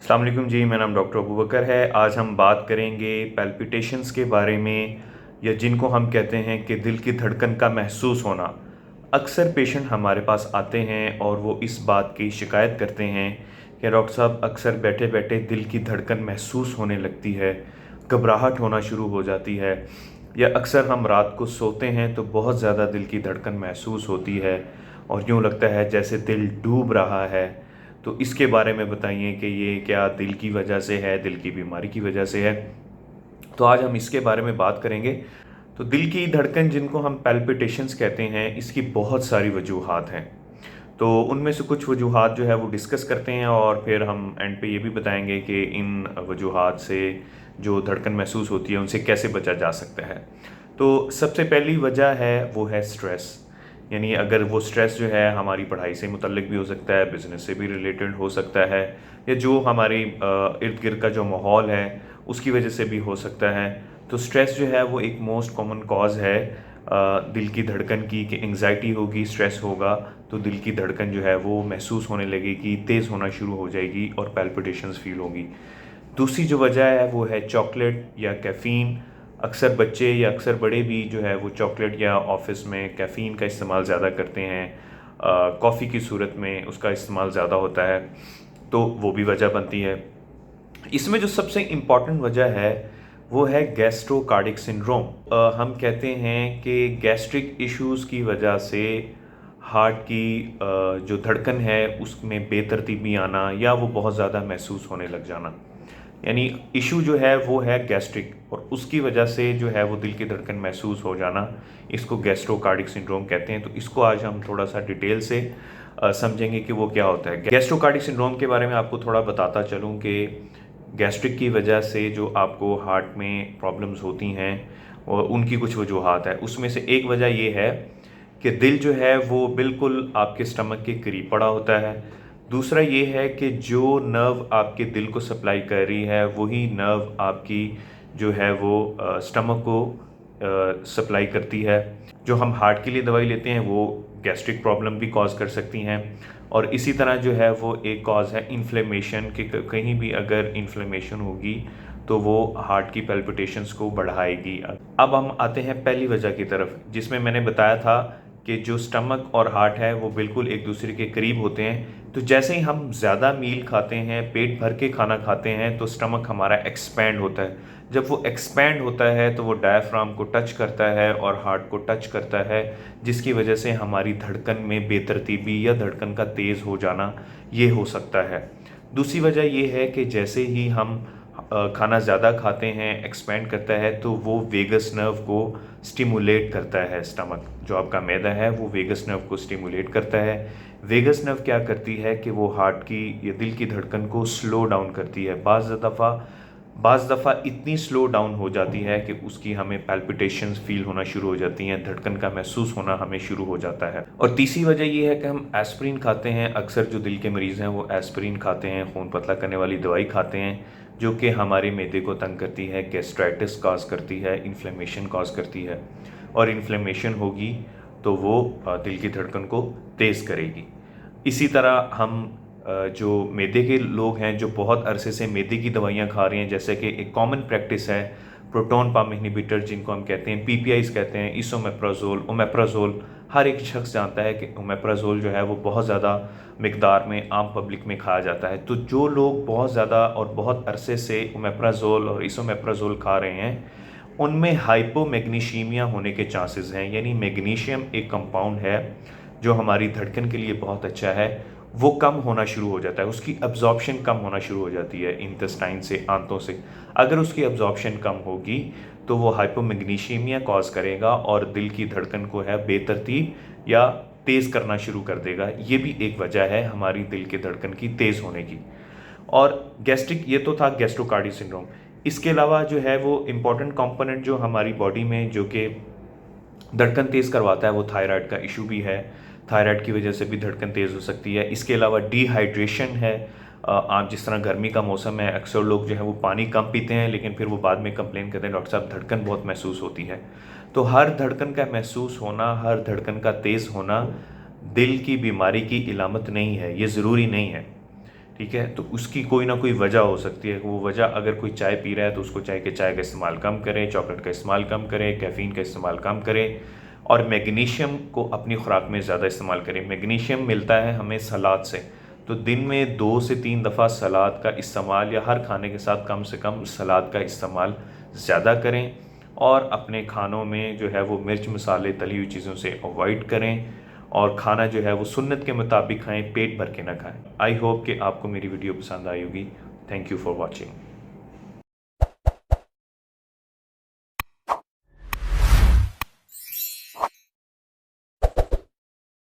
अस्सलाम वालेकुम जी, मेरा नाम डॉक्टर अबू बकर है। आज हम बात करेंगे पैल्पिटेशंस के बारे में, या जिनको हम कहते हैं कि दिल की धड़कन का महसूस होना। अक्सर पेशेंट हमारे पास आते हैं और वो इस बात की शिकायत करते हैं कि डॉक्टर साहब, अक्सर बैठे बैठे दिल की धड़कन महसूस होने लगती है, घबराहट होना शुरू हो जाती है, या अक्सर हम रात को सोते हैं तो बहुत ज़्यादा दिल की धड़कन महसूस होती है और यूँ लगता है जैसे दिल डूब रहा है। तो इसके बारे में बताइए कि ये क्या दिल की वजह से है, दिल की बीमारी की वजह से है। तो आज हम इसके बारे में बात करेंगे। तो दिल की धड़कन, जिनको हम पैल्पिटेशंस कहते हैं, इसकी बहुत सारी वजूहात हैं। तो उनमें से कुछ वजूहात जो है वो डिस्कस करते हैं और फिर हम एंड पे ये भी बताएंगे कि इन वजूहात से जो धड़कन महसूस होती है उनसे कैसे बचा जा सकता है। तो सबसे पहली वजह है वो है स्ट्रेस। यानी अगर वो स्ट्रेस जो है हमारी पढ़ाई से मुतल्लिक भी हो सकता है, बिज़नेस से भी रिलेटेड हो सकता है, या जो हमारी इर्द गिर्द का जो माहौल है उसकी वजह से भी हो सकता है। तो स्ट्रेस जो है वो एक मोस्ट कॉमन कॉज है दिल की धड़कन की, कि एंग्जाइटी होगी, स्ट्रेस होगा तो दिल की धड़कन जो है वो महसूस होने लगेगी, तेज़ होना शुरू हो जाएगी और पैल्पिटेशंस फील होगी। दूसरी जो वजह है वो है चॉकलेट या कैफ़ीन। अक्सर बच्चे या अक्सर बड़े भी जो है वो चॉकलेट या ऑफिस में कैफ़ीन का इस्तेमाल ज़्यादा करते हैं, कॉफ़ी की सूरत में उसका इस्तेमाल ज़्यादा होता है, तो वो भी वजह बनती है। इसमें जो सबसे इम्पॉर्टेंट वजह है वो है गैस्ट्रोकार्डिक सिंड्रोम। हम कहते हैं कि गैस्ट्रिक इश्यूज़ की वजह से हार्ट की जो धड़कन है उसमें बेतरतीबी आना या वो बहुत ज़्यादा महसूस होने लग जाना। यानी इशू जो है वो है गैस्ट्रिक, और उसकी वजह से जो है वो दिल की धड़कन महसूस हो जाना, इसको गैस्ट्रोकार्डिक सिंड्रोम कहते हैं। तो इसको आज हम थोड़ा सा डिटेल से समझेंगे कि वो क्या होता है। गैस्ट्रोकार्डिक सिंड्रोम के बारे में आपको थोड़ा बताता चलूँ कि गैस्ट्रिक की वजह से जो आपको हार्ट में प्रॉब्लम्स होती हैं और उनकी कुछ वजूहात है। उसमें से एक वजह ये है कि दिल जो है वो बिल्कुल आपके स्टमक के करीब पड़ा होता है। दूसरा ये है कि जो नर्व आपके दिल को सप्लाई कर रही है वही नर्व आपकी जो है वो स्टमक को सप्लाई करती है। जो हम हार्ट के लिए दवाई लेते हैं वो गैस्ट्रिक प्रॉब्लम भी कॉज कर सकती हैं, और इसी तरह जो है वो एक कॉज है इन्फ्लेमेशन, कि कहीं भी अगर इन्फ्लेमेशन होगी तो वो हार्ट की पैल्पिटेशंस को बढ़ाएगी। अब हम आते हैं पहली वजह की तरफ, जिसमें मैंने बताया था कि जो स्टमक और हार्ट है वो बिल्कुल एक दूसरे के करीब होते हैं। तो जैसे ही हम ज़्यादा मील खाते हैं, पेट भर के खाना खाते हैं, तो स्टमक हमारा एक्सपैंड होता है। जब वो एक्सपैंड होता है तो वो डायफ्राम को टच करता है और हार्ट को टच करता है, जिसकी वजह से हमारी धड़कन में बेतरतीबी या धड़कन का तेज़ हो जाना ये हो सकता है। दूसरी वजह ये है कि जैसे ही हम खाना ज़्यादा खाते हैं, एक्सपैंड करता है, तो वो वेगस नर्व को स्टिमुलेट करता है। स्टमक जो आपका मैदा है वो वेगस नर्व को स्टिमुलेट करता है। वेगस नर्व क्या करती है कि वो हार्ट की या दिल की धड़कन को स्लो डाउन करती है। बाज़ दफ़ा इतनी स्लो डाउन हो जाती है कि उसकी हमें पैल्पिटेशंस फील होना शुरू हो जाती हैं, धड़कन का महसूस होना हमें शुरू हो जाता है। और तीसरी वजह ये है कि हम एस्पिरिन खाते हैं। अक्सर जो दिल के मरीज़ हैं वो एस्पिरिन खाते हैं, खून पतला करने वाली दवाई खाते हैं, जो कि हमारे मैदे को तंग करती है, गैस्ट्राइटिस कॉज करती है, इन्फ्लेमेशन कॉज करती है, और इन्फ्लेमेशन होगी तो वो दिल की धड़कन को तेज़ करेगी। इसी तरह हम जो मैदे के लोग हैं जो बहुत अरसे से मैदे की दवाइयाँ खा रहे हैं, जैसे कि एक कॉमन प्रैक्टिस है प्रोटॉन पम्प इनहिबिटर, जिनको हम कहते हैं पीपीआईज कहते हैं, इसोमेप्राजोल, ओमेप्राजोल। हर एक शख्स जानता है कि ओमेप्राजोल जो है वो बहुत ज़्यादा मिकदार में आम पब्लिक में खाया जाता है। तो जो लोग बहुत ज़्यादा और बहुत अरसे से ओमेप्राजोल और इसोमेप्राजोल खा रहे हैं उनमें हाइपोमैग्नीशीमिया होने के चांसेस हैं। यानी मैग्नीशियम एक कंपाउंड है जो हमारी धड़कन के लिए बहुत अच्छा है, वो कम होना शुरू हो जाता है, उसकी अब्जॉर्प्शन कम होना शुरू हो जाती है इंटेस्टाइन से, आंतों से। अगर उसकी अब्जॉर्प्शन कम होगी तो वो हाइपोमैग्नीशियमिया कॉज करेगा और दिल की धड़कन को है बेतरतीब या तेज़ करना शुरू कर देगा। ये भी एक वजह है हमारी दिल के धड़कन की तेज़ होने की। और गैस्ट्रिक, ये तो था गैस्ट्रोकार्डिक सिंड्रोम। इसके अलावा जो है वो इम्पॉर्टेंट कंपोनेंट जो हमारी बॉडी में जो कि धड़कन तेज़ करवाता है वो थायराइड का इशू भी है। थायराइड की वजह से भी धड़कन तेज़ हो सकती है। इसके अलावा डिहाइड्रेशन है। आप जिस तरह गर्मी का मौसम है, अक्सर लोग जो है वो पानी कम पीते हैं, लेकिन फिर वो बाद में कंप्लेन करते हैं डॉक्टर साहब धड़कन बहुत महसूस होती है। तो हर धड़कन का महसूस होना, हर धड़कन का तेज़ होना दिल की बीमारी की इलामत नहीं है, ये ज़रूरी नहीं है। ठीक है, तो उसकी कोई ना कोई वजह हो सकती है। वो वजह, अगर कोई चाय पी रहा है तो उसको चाय का इस्तेमाल कम करें, चॉकलेट का इस्तेमाल कम करें, कैफ़ीन का इस्तेमाल कम करें, और मैग्नीशियम को अपनी खुराक में ज़्यादा इस्तेमाल करें। मैग्नीशियम मिलता है हमें सलाद से, तो दिन में 2 से 3 दफ़ा सलाद का इस्तेमाल, या हर खाने के साथ कम से कम सलाद का इस्तेमाल ज़्यादा करें। और अपने खानों में जो है वो मिर्च मसाले तली हुई चीज़ों से अवॉइड करें, और खाना जो है वो सुन्नत के मुताबिक खाएं, पेट भर के ना खाएं। आई होप कि आपको मेरी वीडियो पसंद आई होगी। Thank you for watching.